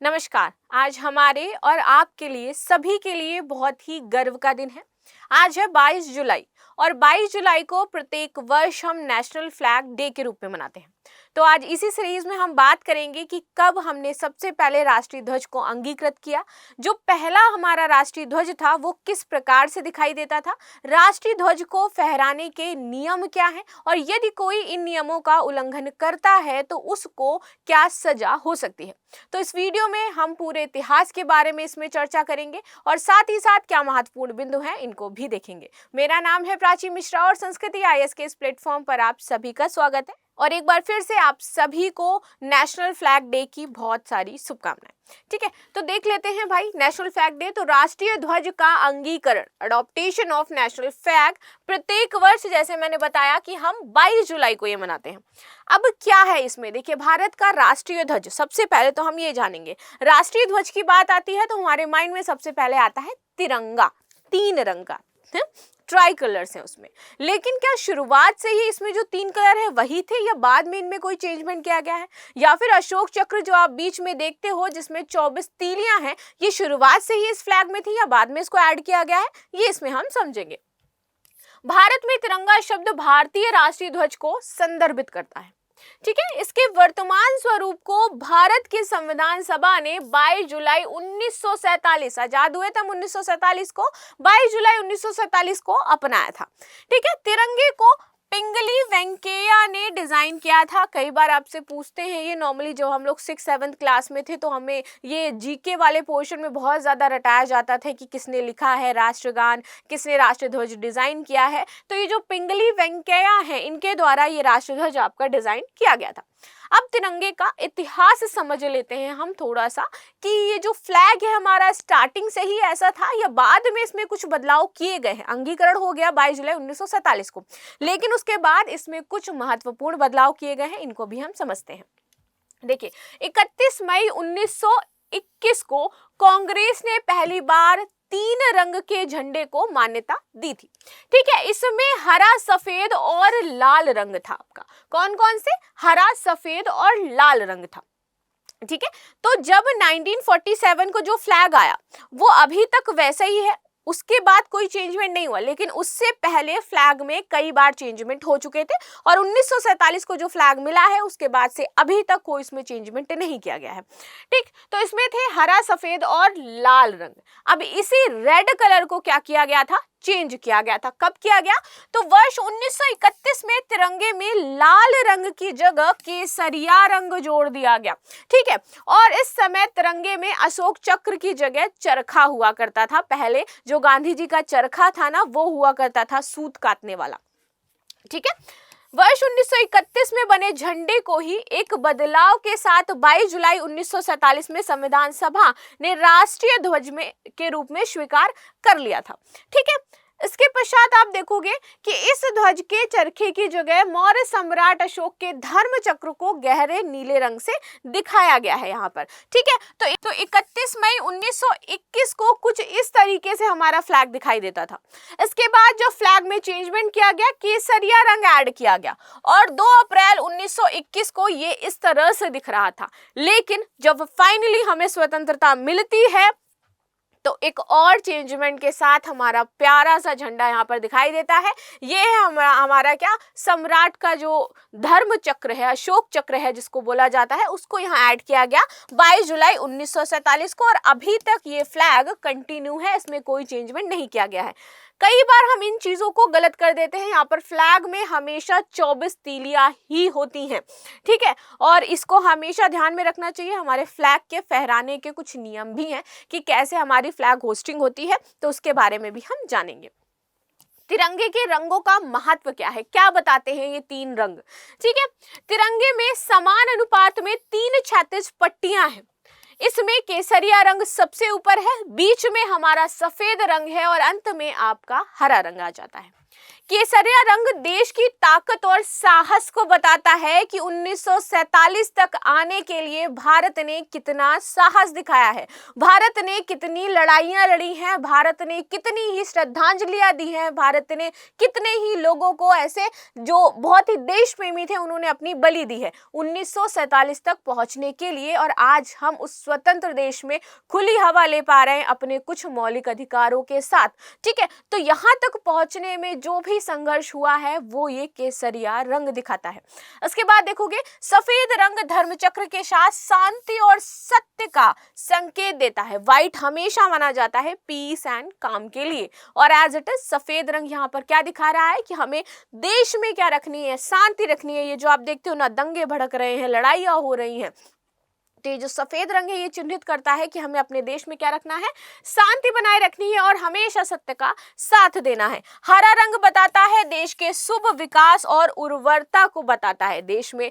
नमस्कार। आज हमारे और आपके लिए सभी के लिए बहुत ही गर्व का दिन है। आज है 22 जुलाई और 22 जुलाई को प्रत्येक वर्ष हम नेशनल फ्लैग डे के रूप में मनाते हैं। तो आज इसी सीरीज में हम बात करेंगे कि कब हमने सबसे पहले राष्ट्रीय ध्वज को अंगीकृत किया, जो पहला हमारा राष्ट्रीय ध्वज था वो किस प्रकार से दिखाई देता था, राष्ट्रीय ध्वज को फहराने के नियम क्या हैं और यदि कोई इन नियमों का उल्लंघन करता है तो उसको क्या सजा हो सकती है। तो इस वीडियो में हम पूरे इतिहास के बारे में इसमें चर्चा करेंगे और साथ ही साथ क्या महत्वपूर्ण बिंदु हैं इनको भी देखेंगे। मेरा नाम है प्राची मिश्रा और संस्कृति आईएएस के इस प्लेटफॉर्म पर आप सभी का स्वागत है और एक बार फिर से आप सभी को नेशनल फ्लैग डे की बहुत सारी शुभकामनाएं। ठीक है, तो देख लेते हैं भाई नेशनल फ्लैग डे। तो राष्ट्रीय ध्वज का अंगीकरण, अडॉप्टेशन ऑफ नेशनल फ्लैग, प्रत्येक वर्ष जैसे मैंने बताया कि हम 22 जुलाई को ये मनाते हैं। अब क्या है इसमें, देखिए भारत का राष्ट्रीय ध्वज, सबसे पहले तो हम ये जानेंगे राष्ट्रीय ध्वज की बात आती है तो हमारे माइंड में सबसे पहले आता है तिरंगा, 3 रंग का, ट्राई कलर्स हैं उसमें। लेकिन क्या शुरुआत से ही इसमें जो 3 कलर है वही थे या बाद में इनमें कोई चेंजमेंट किया गया है, या फिर अशोक चक्र जो आप बीच में देखते हो जिसमें 24 तीलियां हैं, ये शुरुआत से ही इस फ्लैग में थी या बाद में इसको ऐड किया गया है, ये इसमें हम समझेंगे। भारत में तिरंगा शब्द भारतीय राष्ट्रीय ध्वज को संदर्भित करता है। ठीक है, इसके वर्तमान स्वरूप को भारत की संविधान सभा ने 22 जुलाई 1947, आजाद हुए थे हम 1947 को, 22 जुलाई 1947 को अपनाया था। ठीक है, तिरंगे को पिंगली वेंकैया ने डिजाइन किया था। कई बार आपसे पूछते हैं ये, नॉर्मली जो हम लोग 6-7 क्लास में थे तो हमें ये जीके वाले पोर्शन में बहुत ज्यादा रटाया जाता था कि किसने लिखा है राष्ट्रगान, किसने राष्ट्रीय ध्वज डिजाइन किया है। तो ये जो पिंगली वेंकैया है इनके द्वारा ये राष्ट्रीय ध्वज आपका डिजाइन किया गया था। अब तिरंगे का इतिहास समझ लेते हैं हम थोड़ा सा कि ये जो फ्लैग है हमारा स्टार्टिंग से ही ऐसा था या बाद में इसमें कुछ बदलाव किए गए हैं। अंगीकरण हो गया 22 जुलाई 1947 को, लेकिन उसके बाद इसमें कुछ महत्वपूर्ण बदलाव किए गए हैं, इनको भी हम समझते हैं। देखिए 31 मई 1921 को कांग्रेस ने पहली बार 3 रंग के झंडे को मान्यता दी थी। ठीक है, इसमें हरा, सफेद और लाल रंग था आपका। कौन कौन से? हरा, सफेद और लाल रंग था। ठीक है, तो जब 1947 को जो फ्लैग आया वो अभी तक वैसा ही है, उसके बाद कोई चेंजमेंट नहीं हुआ, लेकिन उससे पहले फ्लैग में कई बार चेंजमेंट हो चुके थे और 1947 को जो फ्लैग मिला है उसके बाद से अभी तक कोई इसमें चेंजमेंट नहीं किया गया है। ठीक, तो इसमें थे हरा, सफेद और लाल रंग। अब इसी रेड कलर को क्या किया गया था? चेंज किया गया था। कब किया गया? तो वर्ष 1931 में तिरंगे में लाल रंग की जगह केसरिया रंग जोड़ दिया गया। ठीक है, और इस समय तिरंगे में अशोक चक्र की जगह चरखा हुआ करता था। पहले जो गांधी जी का चरखा था ना वो हुआ करता था सूत काटने वाला। ठीक है, वर्ष 1931 में बने झंडे को ही एक बदलाव के साथ 22 जुलाई 1947 में संविधान सभा ने राष्ट्रीय ध्वज में के रूप में स्वीकार कर लिया था। ठीक है, इसके पश्चात आप देखोगे कि इस ध्वज के चरखे की जगह मौर्य सम्राट अशोक के धर्म चक्र को गहरे नीले रंग से दिखाया गया है यहाँ पर। ठीक है, तो 31 मई 1921 को कुछ इस तरीके से हमारा फ्लैग दिखाई देता था। इसके बाद जो फ्लैग में चेंजमेंट किया गया, केसरिया रंग ऐड किया गया और 2 अप्रैल 1921 को ये इस तरह से दिख रहा था। लेकिन जब फाइनली हमें स्वतंत्रता मिलती है तो एक और चेंजमेंट के साथ हमारा प्यारा सा झंडा यहाँ पर दिखाई देता है। ये है हमारा क्या, सम्राट का जो धर्म चक्र है, अशोक चक्र है जिसको बोला जाता है, उसको यहाँ ऐड किया गया 22 जुलाई 1947 को और अभी तक ये फ्लैग कंटिन्यू है, इसमें कोई चेंजमेंट नहीं किया गया है। कई बार हम इन चीजों को गलत कर देते हैं। यहाँ पर फ्लैग में हमेशा 24 तीलियां ही होती हैं। ठीक है, और इसको हमेशा ध्यान में रखना चाहिए। हमारे फ्लैग के फहराने के कुछ नियम भी हैं कि कैसे हमारी फ्लैग होस्टिंग होती है, तो उसके बारे में भी हम जानेंगे। तिरंगे के रंगों का महत्व क्या है, क्या बताते हैं ये 3 रंग? ठीक है, तिरंगे में समान अनुपात में 3 क्षैतिज पट्टियां हैं। इसमें केसरिया रंग सबसे ऊपर है, बीच में हमारा सफेद रंग है और अंत में आपका हरा रंग आ जाता है। केसरिया रंग देश की ताकत और साहस को बताता है कि 1947 तक आने के लिए भारत ने कितना साहस दिखाया है, भारत ने कितनी लड़ाइयां लड़ी हैं, भारत ने कितनी ही श्रद्धांजलियां दी हैं, भारत ने कितने ही लोगों को ऐसे जो बहुत ही देश प्रेमी थे उन्होंने अपनी बलि दी है 1947 तक पहुंचने के लिए। और आज हम उस स्वतंत्र देश में खुली हवा ले पा रहे हैं अपने कुछ मौलिक अधिकारों के साथ। ठीक है, तो यहां तक पहुंचने में जो भी संघर्ष हुआ है वो ये केसरिया रंग दिखाता है। उसके बाद देखोगे सफेद रंग धर्मचक्र के साथ शांति और सत्य का संकेत देता है। व्हाइट हमेशा माना जाता है पीस एंड काम के लिए, और एज इट इज सफेद रंग यहाँ पर क्या दिखा रहा है कि हमें देश में क्या रखनी है, शांति रखनी है। ये जो आप देखते हो ना, दंगे भड़क रहे हैं, लड़ाइयां हो रही हैं, तो ये जो सफेद रंग है ये चिन्हित करता है कि हमें अपने देश में क्या रखना है, शांति बनाए रखनी है और हमेशा सत्य का साथ देना है। हरा रंग बताता है देश के शुभ विकास और उर्वरता को बताता है, देश में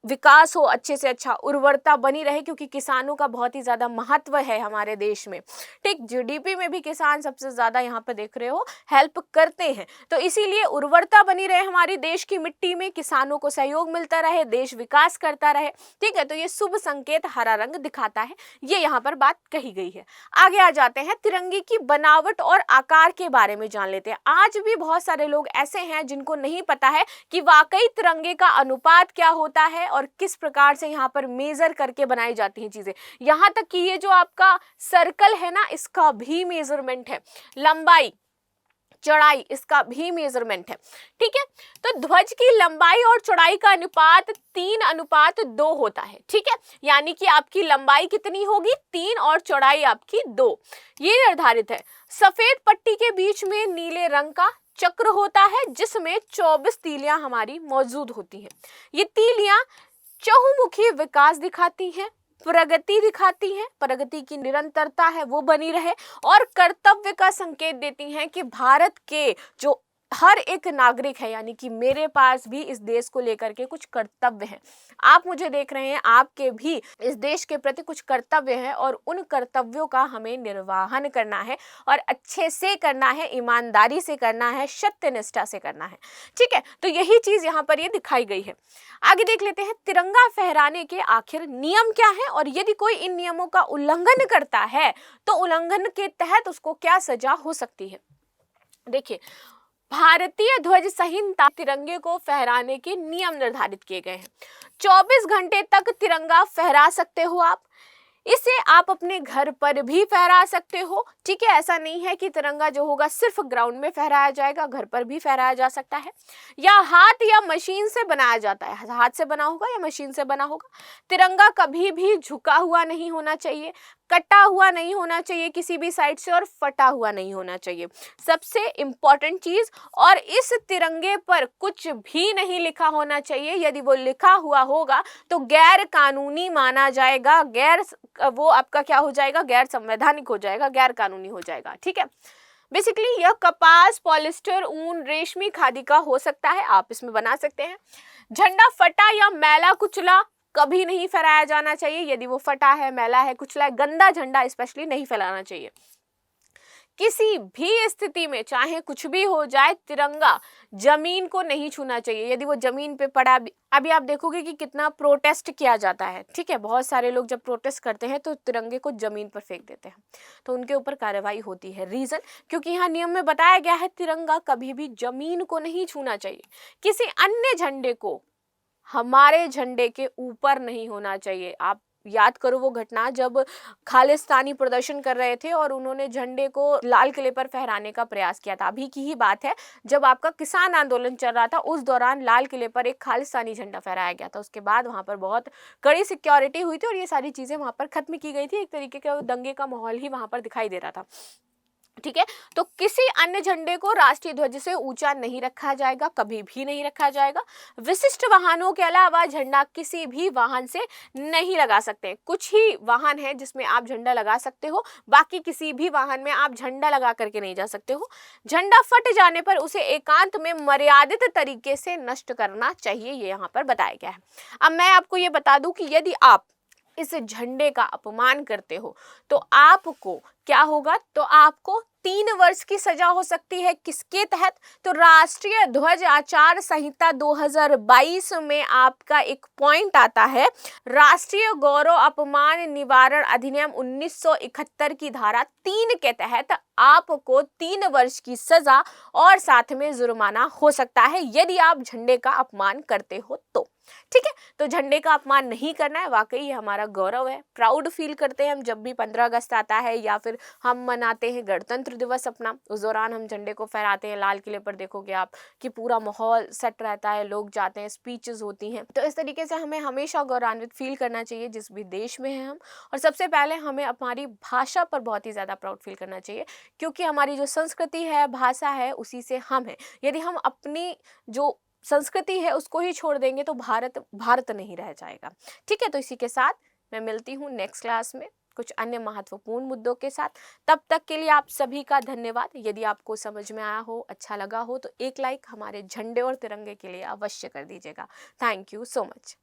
विकास हो, अच्छे से अच्छा उर्वरता बनी रहे, क्योंकि किसानों का बहुत ही ज्यादा महत्व है हमारे देश में। ठीक, जीडीपी में भी किसान सबसे ज्यादा यहाँ पे देख रहे हो हेल्प करते हैं, तो इसीलिए उर्वरता बनी रहे हमारी देश की मिट्टी में, किसानों को सहयोग मिलता रहे, देश विकास करता रहे। ठीक है, तो ये शुभ संकेत हरा रंग दिखाता है, ये यहाँ पर बात कही गई है। आगे आ जाते हैं, तिरंगे की बनावट और आकार के बारे में जान लेते हैं। आज भी बहुत सारे लोग ऐसे हैं जिनको नहीं पता है कि वाकई तिरंगे का अनुपात क्या होता है और किस प्रकार से यहाँ पर मेजर करके बनाई जाती हैं चीजें। यहाँ तक कि ये जो आपका सर्कल है ना, इसका भी मेजरमेंट है, लंबाई चौड़ाई इसका भी मेजरमेंट है। ठीक है, तो ध्वज की लंबाई और चौड़ाई का अनुपात 3:2 होता है। ठीक है, यानी कि आपकी लंबाई कितनी होगी, 3 और चौड़ाई आपकी 2, ये निर्धारित है। सफेद पट्टी के बीच में नीले रंग का चक्र होता है जिसमें 24 तीलियां हमारी मौजूद होती हैं। ये तीलियां चहुमुखी विकास दिखाती हैं, प्रगति दिखाती हैं, प्रगति की निरंतरता है वो बनी रहे, और कर्तव्य का संकेत देती हैं कि भारत के जो हर एक नागरिक है, यानी कि मेरे पास भी इस देश को लेकर के कुछ कर्तव्य हैं। आप मुझे देख रहे हैं, आपके भी इस देश के प्रति कुछ कर्तव्य हैं और उन कर्तव्यों का हमें निर्वाहन करना है और अच्छे से करना है, ईमानदारी से करना है, सत्यनिष्ठा से करना है। ठीक है, तो यही चीज यहाँ पर ये दिखाई गई है। आगे देख लेते हैं, तिरंगा फहराने के आखिर नियम क्या है और यदि कोई इन नियमों का उल्लंघन करता है तो उल्लंघन के तहत उसको क्या सजा हो सकती है। देखिए, भारतीय ध्वज संहिता तिरंगे को फहराने के नियम निर्धारित किए गए हैं। 24 घंटे तक तिरंगा फहरा सकते हो आप, इसे आप अपने घर पर भी फहरा सकते हो। ठीक है, ऐसा नहीं है कि तिरंगा जो होगा सिर्फ ग्राउंड में फहराया जाएगा, घर पर भी फहराया जा सकता है, या हाथ या मशीन से बनाया जाता है, हाथ से बना होगा या मशीन से बना होगा। तिरंगा कभी भी झुका हुआ नहीं होना चाहिए, कटा हुआ नहीं होना चाहिए किसी भी साइड से, और फटा हुआ नहीं होना चाहिए, सबसे इंपॉर्टेंट चीज। और इस तिरंगे पर कुछ भी नहीं लिखा होना चाहिए, यदि वो लिखा हुआ होगा तो गैर कानूनी माना जाएगा, वो आपका क्या हो जाएगा, गैर संवैधानिक हो जाएगा, गैर कानूनी हो जाएगा। ठीक है, बेसिकली यह कपास, पॉलिस्टर, ऊन, रेशमी, खादी का हो सकता है, आप इसमें बना सकते हैं। झंडा फटा या मैला कुचला कभी नहीं फहराया जाना चाहिए, यदि वो फटा है, मैला है, कुचला है, गंदा झंडा स्पेशली नहीं फैलाना चाहिए। किसी भी स्थिति में चाहे कुछ भी हो जाए, तिरंगा जमीन को नहीं छूना चाहिए। यदि वो जमीन पे पड़ा, अभी आप देखोगे कि कितना प्रोटेस्ट किया जाता है। ठीक है, बहुत सारे लोग जब प्रोटेस्ट करते हैं तो तिरंगे को जमीन पर फेंक देते हैं, तो उनके ऊपर कार्रवाई होती है। रीजन, क्योंकि यहाँ नियम में बताया गया है तिरंगा कभी भी जमीन को नहीं छूना चाहिए, किसी अन्य झंडे को हमारे झंडे के ऊपर नहीं होना चाहिए। आप याद करो वो घटना जब खालिस्तानी प्रदर्शन कर रहे थे और उन्होंने झंडे को लाल किले पर फहराने का प्रयास किया था। अभी की ही बात है, जब आपका किसान आंदोलन चल रहा था उस दौरान लाल किले पर एक खालिस्तानी झंडा फहराया गया था। उसके बाद वहां पर बहुत कड़ी सिक्योरिटी हुई थी और ये सारी चीजें वहां पर खत्म की गई थी। एक तरीके का दंगे का माहौल ही वहां पर दिखाई दे रहा था। ठीक है, तो किसी अन्य झंडे को राष्ट्रीय ध्वज से ऊंचा नहीं रखा जाएगा, कभी भी नहीं रखा जाएगा। विशिष्ट वाहनों के अलावा झंडा किसी भी वाहन से नहीं लगा सकते। कुछ ही वाहन है जिसमें आप झंडा लगा सकते हो, बाकी किसी भी वाहन में आप झंडा लगा करके नहीं जा सकते हो। झंडा फट जाने पर उसे एकांत में मर्यादित तरीके से नष्ट करना चाहिए, ये यहाँ पर बताया गया है। अब मैं आपको ये बता दूं कि यदि आप इस झंडे का अपमान करते हो तो आपको क्या होगा, तो आपको 3 वर्ष की सजा हो सकती है। किसके तहत? तो राष्ट्रीय ध्वज आचार संहिता 2022 में आपका एक पॉइंट आता है, राष्ट्रीय गौरव अपमान निवारण अधिनियम 1971 की धारा 3 के तहत आपको 3 वर्ष की सजा और साथ में जुर्माना हो सकता है यदि आप झंडे का अपमान करते हो तो। ठीक है, तो झंडे का अपमान नहीं करना है। वाकई ये हमारा गौरव है, प्राउड फील करते हैं हम जब भी 15 अगस्त आता है या फिर हम मनाते हैं गणतंत्र दिवस अपना, उस दौरान हम झंडे को फहराते हैं। लाल किले पर देखोगे आप कि पूरा माहौल सेट रहता है, लोग जाते हैं, स्पीचेस होती हैं। तो इस तरीके से हमें हमेशा गौरवान्वित फील करना चाहिए जिस भी देश में हैं हम। और सबसे पहले हमें हमारी भाषा पर बहुत ही ज़्यादा प्राउड फील करना चाहिए, क्योंकि हमारी जो संस्कृति है, भाषा है, उसी से हम हैं। यदि हम अपनी जो संस्कृति है उसको ही छोड़ देंगे तो भारत भारत नहीं रह जाएगा। ठीक है, तो इसी के साथ मैं मिलती हूँ नेक्स्ट क्लास में कुछ अन्य महत्वपूर्ण मुद्दों के साथ। तब तक के लिए आप सभी का धन्यवाद। यदि आपको समझ में आया हो, अच्छा लगा हो, तो एक लाइक हमारे झंडे और तिरंगे के लिए अवश्य कर दीजिएगा। Thank you so much.